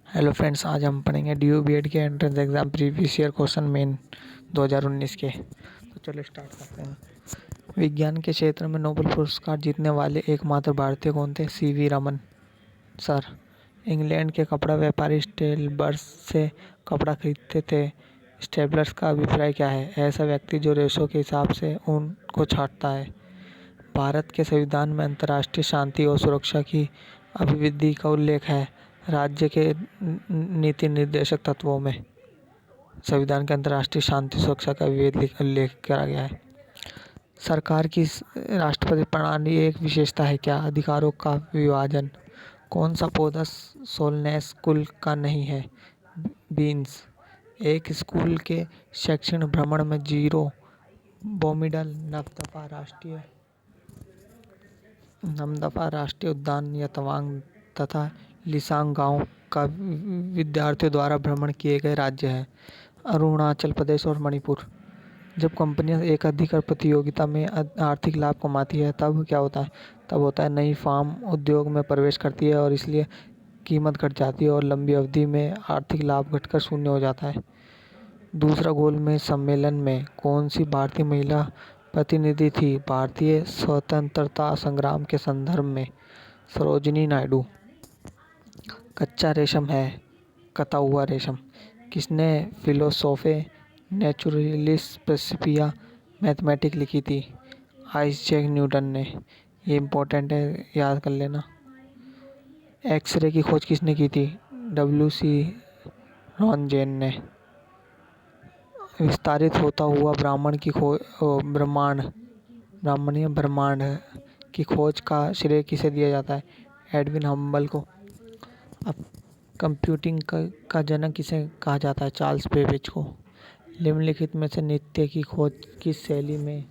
Hello friends, आज हम पढ़ेंगे डी बीएड के entrance exam previous year question main 2019 के। तो चलो स्टार्ट करते हैं। विज्ञान के क्षेत्र में नोबेल पुरस्कार जीतने वाले एकमात्र भारतीय कौन थे? CV Raman sir. इंग्लैंड के कपड़ा व्यापारी स्टेलबर्स से कपड़ा खरीदते थे। स्टेबलर्स का अभिप्राय क्या है? ऐसा व्यक्ति जो रेशों के हिसाब से ऊन को छांटता है। भारत के संविधान में अंतर्राष्ट्रीय शांति और सुरक्षा की अभिवृद्धि का उल्लेख है। राज्य के नीति निर्देशक तत्वों में संविधान के अंतर्राष्ट्रीय शांति सुरक्षा का उल्लेख करा गया है। सरकार की राष्ट्रपति प्रणाली एक विशेषता है क्या? अधिकारों का विभाजन। कौन सा पौधा सोलनेस कुल का नहीं है? बीन्स। एक स्कूल के शैक्षणिक भ्रमण में जीरो बोमिडल नमदफा राष्ट्रीय उद्यान या तवांग तथा लिसांग गांव का विद्यार्थियों द्वारा भ्रमण किए गए राज्य हैं। अरुणाचल प्रदेश और मणिपुर। जब कंपनियां एक अधिकार प्रतियोगिता में आर्थिक लाभ कमाती है तब क्या होता है? तब होता है नई फार्म उद्योग में प्रवेश करती है और इसलिए कीमत घट जाती है और लंबी अवधि में आर्थिक लाभ घटकर शून्य हो जाता है। दूसरा गोलमेज सम्मेलन में कौन सी भारतीय महिला प्रतिनिधि थी? भारतीय स्वतंत्रता संग्राम के संदर्भ में सरोजिनी नायडू। कच्चा रेशम है कता हुआ रेशम। किसने फिलोसोफे नेचुरलिस प्रिंसिपिया मैथमेटिक लिखी थी? आइजैक न्यूटन ने। ये इम्पोर्टेंट है, याद कर लेना। एक्सरे की खोज किसने की थी? WC रॉन्जेन ने। विस्तारित होता हुआ ब्रह्मांड की खोज का श्रेय किसे दिया जाता है? एडविन हबल को। अब कंप्यूटिंग का जनक किसे कहा जाता है? चार्ल्स बेबेज को। निम्नलिखित में से नृत्य की खोज किस शैली में?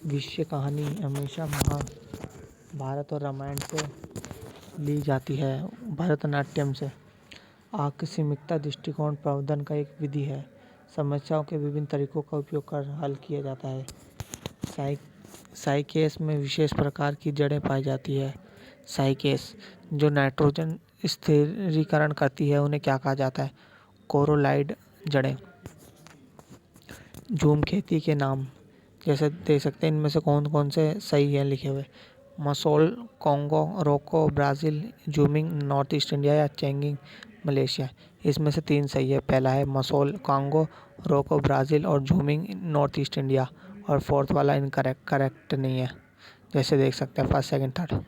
विश्व कहानी हमेशा महाभारत और रामायण से ली जाती है। भरतनाट्यम से। आकस्मिकता दृष्टिकोण प्रबंधन का एक विधि है। समस्याओं के विभिन्न तरीकों का उपयोग कर हल किया जाता है। साइकेस में विशेष प्रकार की जड़ें पाई जाती है। साइकेस जो नाइट्रोजन स्थिरीकरण करती है उन्हें क्या कहा जाता है? कोरोलाइड जड़ें। झूम खेती के नाम जैसे दे सकते हैं, इनमें से कौन कौन से सही हैं लिखे हुए? मसोल कॉन्गो रोको Brazil, zooming north east India या चेंगिंग मलेशिया। इसमें से 3 सही है। पहला है मसोल कॉन्गो रोको ब्राज़ील और जूमिंग नॉर्थ ईस्ट इंडिया, और फोर्थ वाला करेक्ट नहीं है, जैसे देख सकते हैं फर्स्ट सेकंड थर्ड।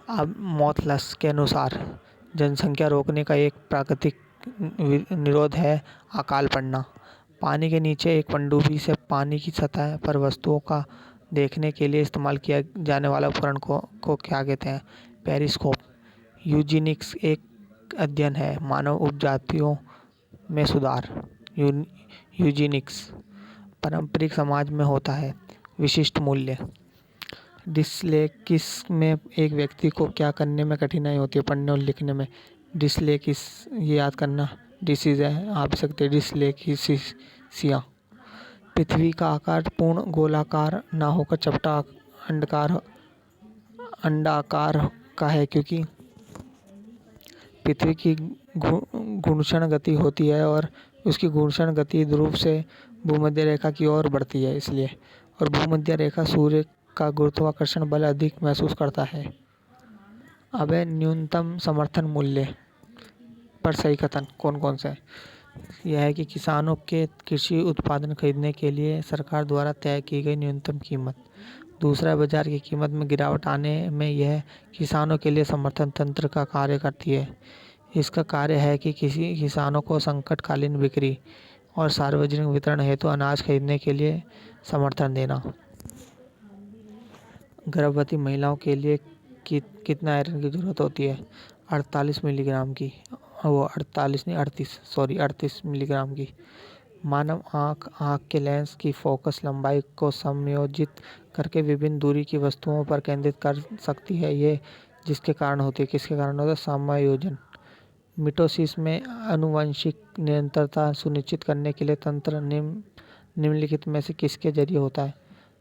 अब मोथलस के अनुसार जनसंख्या रोकने का एक प्राकृतिक निरोध है अकाल पड़ना। पानी के नीचे एक पनडुब्बी से पानी की सतह पर वस्तुओं का देखने के लिए इस्तेमाल किया जाने वाला उपकरण को क्या कहते हैं? पेरिस्कोप। यूजेनिक्स एक अध्ययन है मानव उपजातियों में सुधार। यूजेनिक्स पारंपरिक समाज में होता है। विशिष्ट मूल्य। डिसलेक्सिस में एक व्यक्ति को क्या करने में कठिनाई होती है? पढ़ने और लिखने में। डिसलेक्सिस ये याद करना डिसीज है, आप सकते डिसलेक्सिया। पृथ्वी का आकार पूर्ण गोलाकार ना होकर चपटा अंडाकार का है क्योंकि पृथ्वी की घूर्णन गति होती है और उसकी घूर्णन गति ध्रुव से भूमध्य रेखा की ओर बढ़ती है इसलिए, और भूमध्य रेखा सूर्य का गुरुत्वाकर्षण बल अधिक महसूस करता है। अब न्यूनतम समर्थन मूल्य पर सही कथन कौन कौन से? यह है कि किसानों के कृषि उत्पादन खरीदने के लिए सरकार द्वारा तय की गई न्यूनतम कीमत। दूसरा, बाजार की कीमत में गिरावट आने में यह किसानों के लिए समर्थन तंत्र का कार्य करती है। इसका कार्य है कि किसी किसानों को संकटकालीन बिक्री और सार्वजनिक वितरण हेतु अनाज खरीदने के लिए समर्थन देना। गर्भवती महिलाओं के लिए कितना आयरन की जरूरत होती है? 48 मिलीग्राम की। वो 38 मिलीग्राम की। मानव आँख के लेंस की फोकस लंबाई को समायोजित करके विभिन्न दूरी की वस्तुओं पर केंद्रित कर सकती है। ये किसके कारण होती है? समायोजन। मिटोसिस में आनुवंशिक निरंतरता सुनिश्चित करने के लिए तंत्र निम्नलिखित में से किसके जरिए होता है?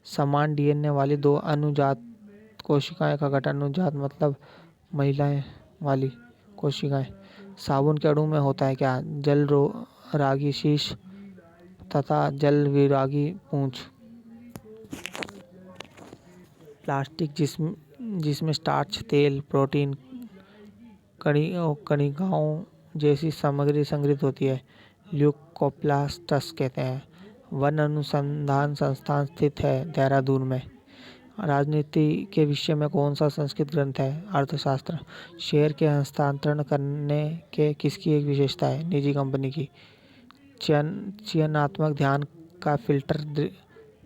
समान DNA वाली 2 अनुजात कोशिकाएं का गठन। अनुजात मतलब महिलाएं वाली कोशिकाएं। साबुन के अणु में होता है क्या? जल रागी शीश तथा जल विरागी पूंछ। प्लास्टिक जिसमें स्टार्च, तेल, प्रोटीन, कणिकाओं जैसी सामग्री संग्रहित होती है, ल्यूकोप्लास्टस कहते हैं। वन अनुसंधान संस्थान स्थित है देहरादून में। राजनीति के विषय में कौन सा संस्कृत ग्रंथ है? अर्थशास्त्र। शेयर के हस्तांतरण करने के किसकी एक विशेषता है? निजी कंपनी की। चयनात्मक ध्यान का फिल्टर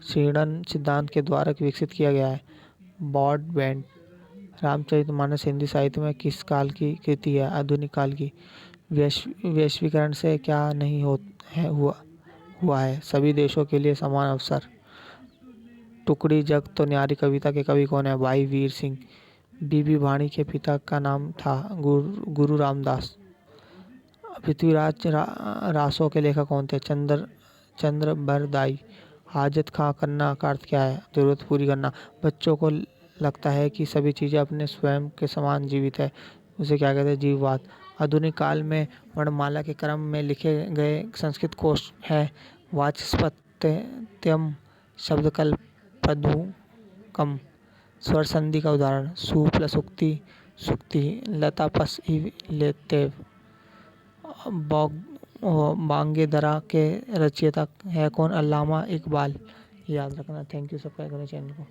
क्षीणन सिद्धांत के द्वारा विकसित किया गया है। ब्रॉडबैंड। रामचरितमानस हिंदी साहित्य में किस काल की कृति है? आधुनिक काल की। वैश्वीकरण से क्या नहीं हुआ है? सभी देशों के लिए समान अवसर। टुकड़ी जग तो न्यारी कविता के कवि कौन है? भाई वीर सिंह। बीबी भाणी के पिता का नाम था गुरु रामदास। पृथ्वीराज रासों के लेखक कौन थे? चंद्रबरदाई। हाजत खां करना का अर्थ क्या है? जरूरत पूरी करना। बच्चों को लगता है कि सभी चीजें अपने स्वयं के समान जीवित है, उसे क्या कहते हैं? जीववाद। आधुनिक काल में वर्णमाला के क्रम में लिखे गए संस्कृत कोश है वाचस्पत्यम, शब्दकल्पद्रुकम। स्वर संधि का उदाहरण। सु प्लस उक्ति सुक्ति। लता पस इव लेतेव। बांगेदरा के रचयिता है कौन? अल्लामा इकबाल। याद रखना। Thank you. सब्सक्राइब करें चैनल को।